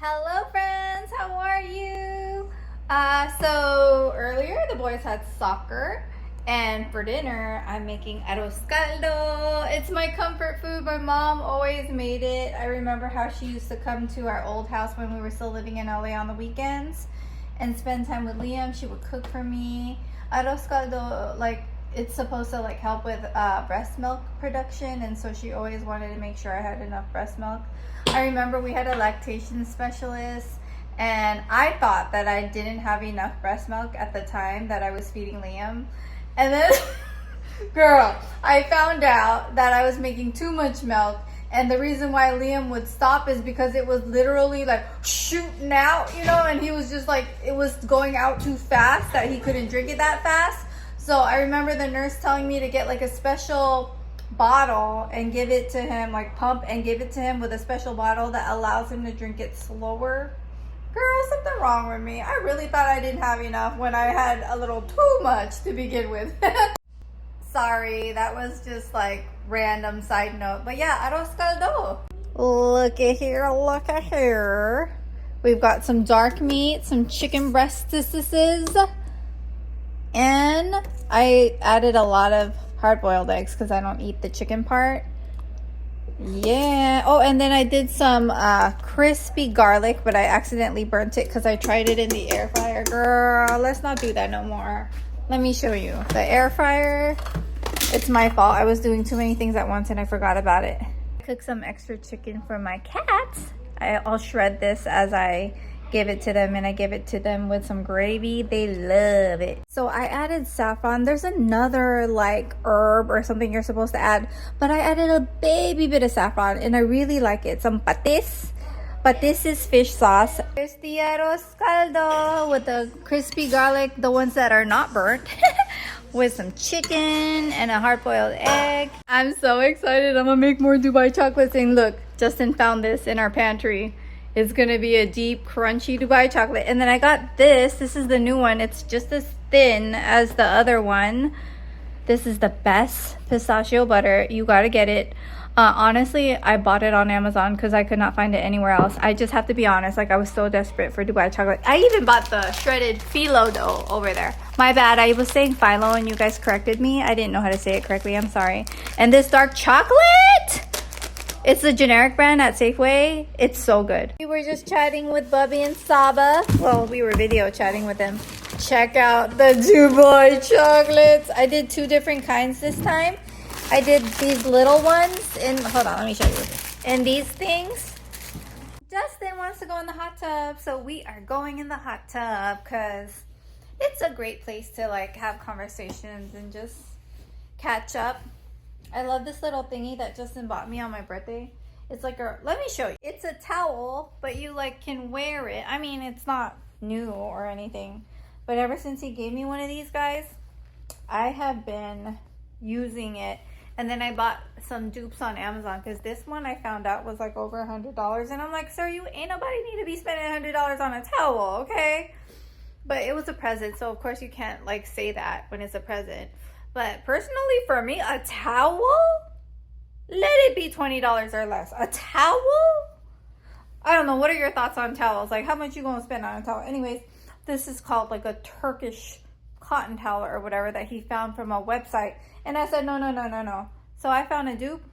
Hello friends, how are you? So earlier the boys had soccer and for dinner I'm making arroz caldo. It's my comfort food. My mom always made it. I remember how she used to come to our old house when we were still living in LA on the weekends and spend time with Liam. She would cook for me. Arroz caldo, like it's supposed to like help with breast milk production, and so she always wanted to make sure I had enough breast milk. I remember we had a lactation specialist and I thought that I didn't have enough breast milk at the time that I was feeding Liam. And then, girl, I found out that I was making too much milk, and the reason why Liam would stop is because it was literally like shooting out, you know, and he was just like, it was going out too fast that he couldn't drink it that fast. So I remember the nurse telling me to get like a special bottle and give it to him, like pump and give it to him with a special bottle that allows him to drink it slower. Girl, something wrong with me. I really thought I didn't have enough when I had a little too much to begin with. Sorry, that was just like random side note. But yeah, arroz caldo. Look at here, look at here. We've got some dark meat, some chicken breastises, and I added a lot of hard-boiled eggs because I don't eat the chicken part. Yeah. Oh, and then I did some crispy garlic, but I accidentally burnt it because I tried it in the air fryer. Girl, let's not do that no more. Let me show you. The air fryer, it's my fault. I was doing too many things at once and I forgot about it. I cooked some extra chicken for my cats. I'll shred this as I give it to them, and I give it to them with some gravy. They love it. So I added saffron. There's another like herb or something you're supposed to add, but I added a baby bit of saffron and I really like it. Some patis. Patis is fish sauce. Here's the arroz caldo with the crispy garlic, the ones that are not burnt, with some chicken and a hard-boiled egg. I'm so excited. I'm gonna make more Dubai chocolates. And look, Justin found this in our pantry. It's gonna be a deep, crunchy Dubai chocolate. And then I got this. This is the new one. It's just as thin as the other one. This is the best pistachio butter. You gotta get it. Honestly, I bought it on Amazon because I could not find it anywhere else. I just have to be honest. Like, I was so desperate for Dubai chocolate. I even bought the shredded phyllo dough over there. My bad. I was saying phyllo and you guys corrected me. I didn't know how to say it correctly. I'm sorry. And this dark chocolate, it's the generic brand at Safeway. It's so good. We were just chatting with Bubby and Saba. Well, we were video chatting with them. Check out the Dubai chocolates. I did two different kinds this time. I did these little ones in, hold on, let me show you. And these things. Justin wants to go in the hot tub, so we are going in the hot tub because it's a great place to like have conversations and just catch up. I love this little thingy that Justin bought me on my birthday. It's like a, let me show you. It's a towel, but you like can wear it. I mean, it's not new or anything, but ever since he gave me one of these guys, I have been using it. And then I bought some dupes on Amazon because this one I found out was like over $100. And I'm like, sir, you ain't nobody need to be spending $100 on a towel, okay? But it was a present, so of course you can't like say that when it's a present. But personally, for me, a towel, let it be $20 or less. A towel? I don't know. What are your thoughts on towels? Like, how much you gonna spend on a towel? Anyways, this is called like a Turkish cotton towel or whatever that he found from a website. And I said, no. So I found a dupe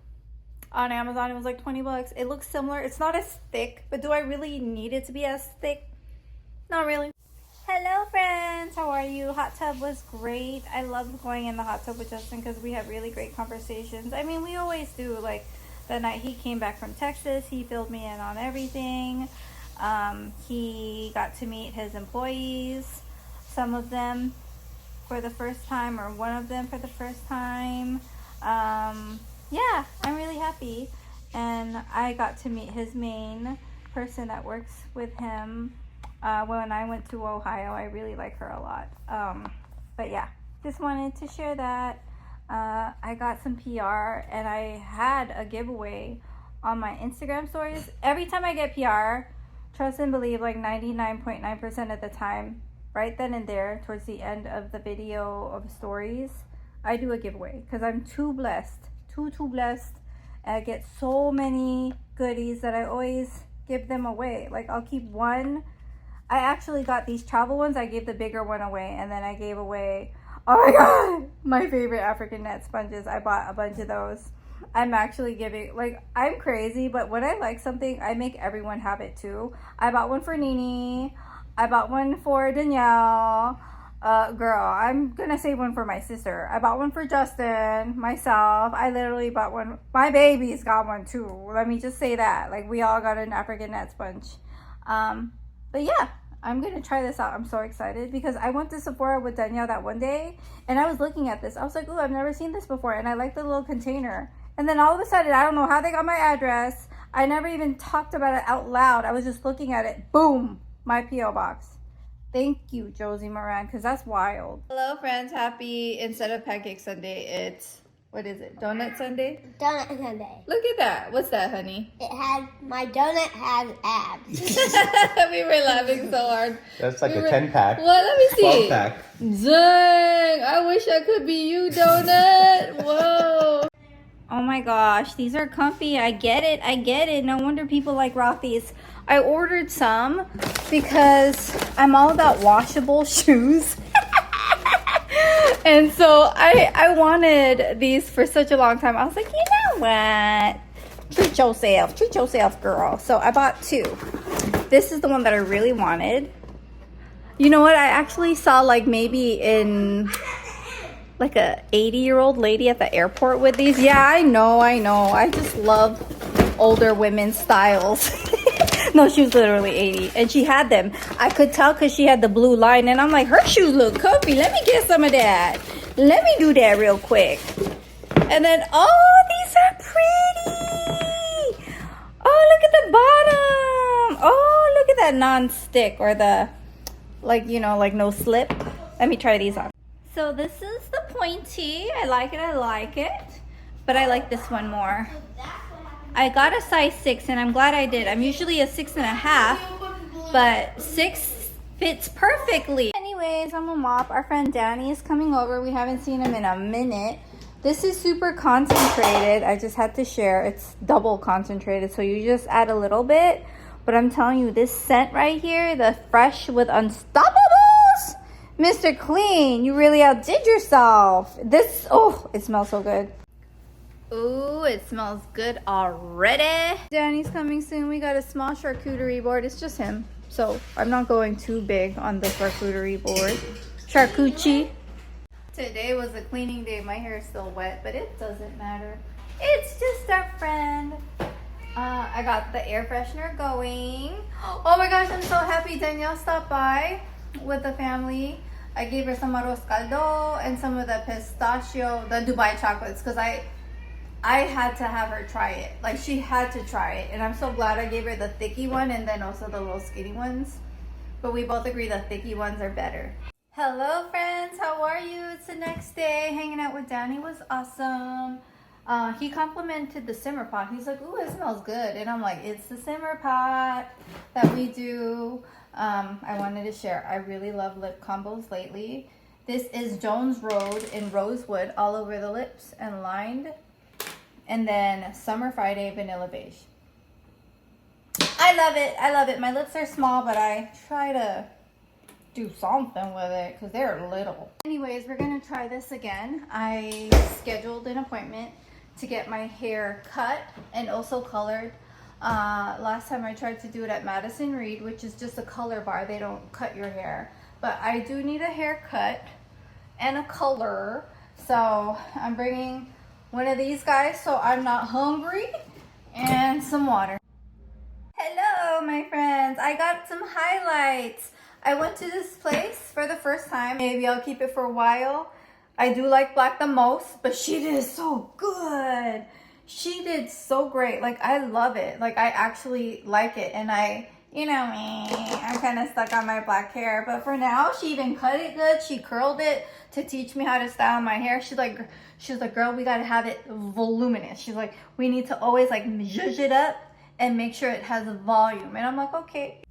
on Amazon. It was like 20 bucks. It looks similar. It's not as thick, but do I really need it to be as thick? Not really. Hello friends, how are you? Hot tub was great. I loved going in the hot tub with Justin because we had really great conversations. I mean, we always do. Like the night he came back from Texas, he filled me in on everything. He got to meet his employees, some of them for the first time, or one of them for the first time. Yeah, I'm really happy. And I got to meet his main person that works with him. When I went to Ohio, I really like her a lot. But yeah, just wanted to share that. I got some PR and I had a giveaway on my Instagram stories. Every time I get PR, trust and believe, like 99.9% of the time, right then and there, towards the end of the video of stories, I do a giveaway because I'm too blessed, too blessed. I get so many goodies that I always give them away. Like I'll keep one. I actually got these travel ones. I gave the bigger one away, and then I gave away, oh my god, my favorite African net sponges. I bought a bunch of those. I'm actually giving, like, I'm crazy, but when I like something, I make everyone have it too. I bought one for Nini. I bought one for Danielle. Girl, I'm gonna save one for my sister. I bought one for Justin, myself. I literally bought one. My baby's got one too. Let me just say that. Like, we all got an African net sponge. But yeah, I'm gonna try this out. I'm so excited because I went to Sephora with Danielle that one day and I was looking at this. I was like, ooh, I've never seen this before. And I like the little container. And then all of a sudden, I don't know how they got my address. I never even talked about it out loud. I was just looking at it. Boom, my P.O. box. Thank you, Josie Moran, because that's wild. Hello, friends. Happy, instead of Pancake Sunday, it's, what is it? Donut Sunday? Donut Sunday. Look at that. What's that, honey? My donut has abs. We were laughing so hard. That's like a 10-pack. Well, let me see. 12-pack. Dang, I wish I could be you, Donut. Whoa. Oh my gosh, these are comfy. I get it. I get it. No wonder people like Rothy's. I ordered some because I'm all about washable shoes. And so I wanted these for such a long time. I was like, you know what? Treat yourself, girl. So I bought two. This is the one that I really wanted. You know what? I actually saw like maybe in like a 80-year-old lady at the airport with these. Yeah, I know. I just love older women's styles. No, she was literally 80 and she had them. I could tell because she had the blue line and I'm like, her shoes look comfy. Let me get some of that. Let me do that real quick. And then, oh, these are pretty. Oh, look at the bottom. Oh, look at that non-stick or the, like, you know, like no slip. Let me try these on. So this is the pointy. I like it. But I like this one more. I got a size 6 and I'm glad I did. I'm usually a 6.5, but 6 fits perfectly. Anyways, I'm a mop. Our friend Danny is coming over. We haven't seen him in a minute. This is super concentrated. I just had to share. It's double concentrated, so you just add a little bit. But I'm telling you, this scent right here, the Fresh with Unstoppables, Mr. Clean, you really outdid yourself. This, oh, it smells so good. Ooh, it smells good already. Danny's coming soon. We got a small charcuterie board. It's just him. So I'm not going too big on the charcuterie board. Charcuterie. Today was a cleaning day. My hair is still wet, but it doesn't matter. It's just our friend. I got the air freshener going. Oh my gosh, I'm so happy Danielle stopped by with the family. I gave her some arroz caldo and some of the pistachio, the Dubai chocolates, because I had to have her try it. Like, she had to try it. And I'm so glad I gave her the thicky one and then also the little skinny ones. But we both agree the thicky ones are better. Hello, friends. How are you? It's the next day. Hanging out with Danny was awesome. He complimented the simmer pot. He's like, ooh, it smells good. And I'm like, it's the simmer pot that we do. I wanted to share. I really love lip combos lately. This is Jones Road in Rosewood, all over the lips and lined. And then Summer Friday Vanilla Beige. I love it. I love it. My lips are small, but I try to do something with it because they're little. Anyways, we're going to try this again. I scheduled an appointment to get my hair cut and also colored. Last time I tried to do it at Madison Reed, which is just a color bar. They don't cut your hair. But I do need a haircut and a color. So I'm bringing one of these guys so I'm not hungry, and some water. Hello, my friends. I got some highlights. I went to this place for the first time. Maybe I'll keep it for a while. I do like black the most, but she did so good. She did so great. Like, I love it. Like, I actually like it. And you know me, I'm kind of stuck on my black hair. But for now, she even cut it good. She curled it to teach me how to style my hair. She's like, girl, we got to have it voluminous. She's like, we need to always like zhuzh it up and make sure it has a volume. And I'm like, okay.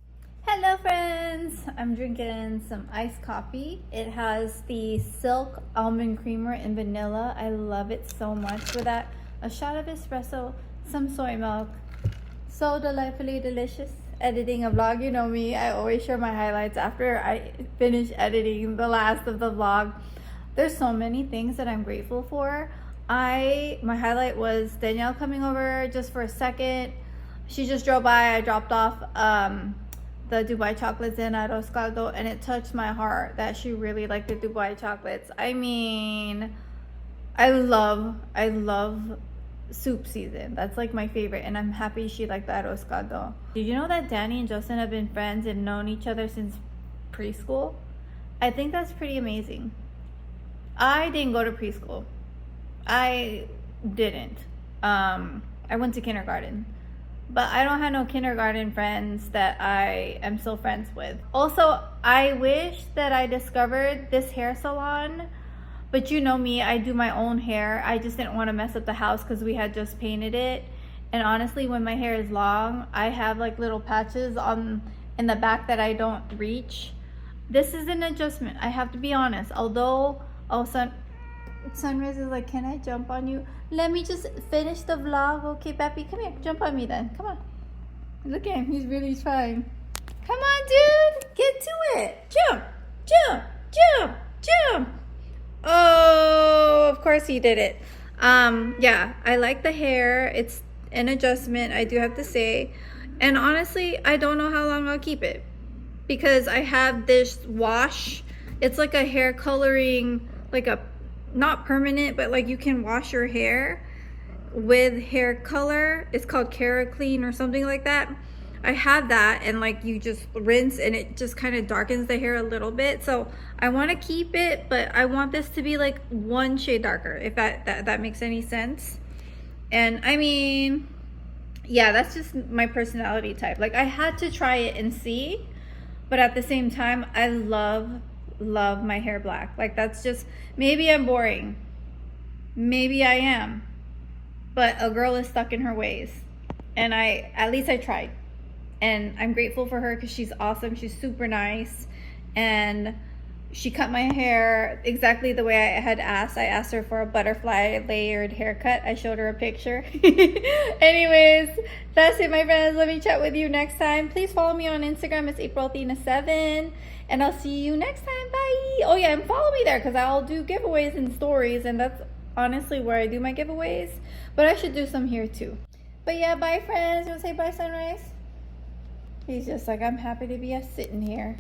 Hello, friends. I'm drinking some iced coffee. It has the silk almond creamer and vanilla. I love it so much. With that, a shot of espresso, some soy milk, So delightfully delicious editing a vlog. You know me, I always share my highlights after I finish editing the last of the vlog. There's so many things that I'm grateful for. My highlight was Danielle coming over just for a second. She just drove by. I dropped off the Dubai chocolates in arroz caldo, and it touched my heart that she really liked the Dubai chocolates. I mean, I love soup season. That's like my favorite, and I'm happy she liked the arroz caldo. Did you know that Danny and Justin have been friends and known each other since preschool? I think that's pretty amazing. I didn't go to preschool. I didn't. I went to kindergarten. But I don't have no kindergarten friends that I am still friends with. Also, I wish that I discovered this hair salon. But you know me, I do my own hair. I just didn't want to mess up the house because we had just painted it. And honestly, when my hair is long, I have like little patches in the back that I don't reach. This is an adjustment. I have to be honest. Although, Sunrise is like, can I jump on you? Let me just finish the vlog. Okay, Pappy, come here. Jump on me then. Come on. Look at him. He's really trying. Come on, dude. Get to it. Jump, jump, jump, jump. Oh, of course he did it. Yeah, I like the hair. It's an adjustment, I do have to say. And honestly, I don't know how long I'll keep it. Because I have this wash. It's like a hair coloring, like a not permanent, but like you can wash your hair with hair color. It's called Clean or something like that. I have that, and like you just rinse and it just kind of darkens the hair a little bit. So I want to keep it, but I want this to be like one shade darker, if that makes any sense. And I mean, yeah, that's just my personality type. Like I had to try it and see, but at the same time, I love my hair black. Like that's just, maybe I'm boring, maybe I am, but a girl is stuck in her ways, and at least I tried, and I'm grateful for her because she's awesome. She's super nice, and she cut my hair exactly the way I had asked. I asked her for a butterfly layered haircut. I showed her a picture. Anyways, that's it, my friends. Let me chat with you next time. Please follow me on Instagram. It's AprilAthena7. And I'll see you next time. Bye. Oh yeah, and follow me there because I'll do giveaways and stories. And that's honestly where I do my giveaways. But I should do some here too. But yeah, bye friends. You want to say bye, Sunrise? He's just like, I'm happy to be sitting here.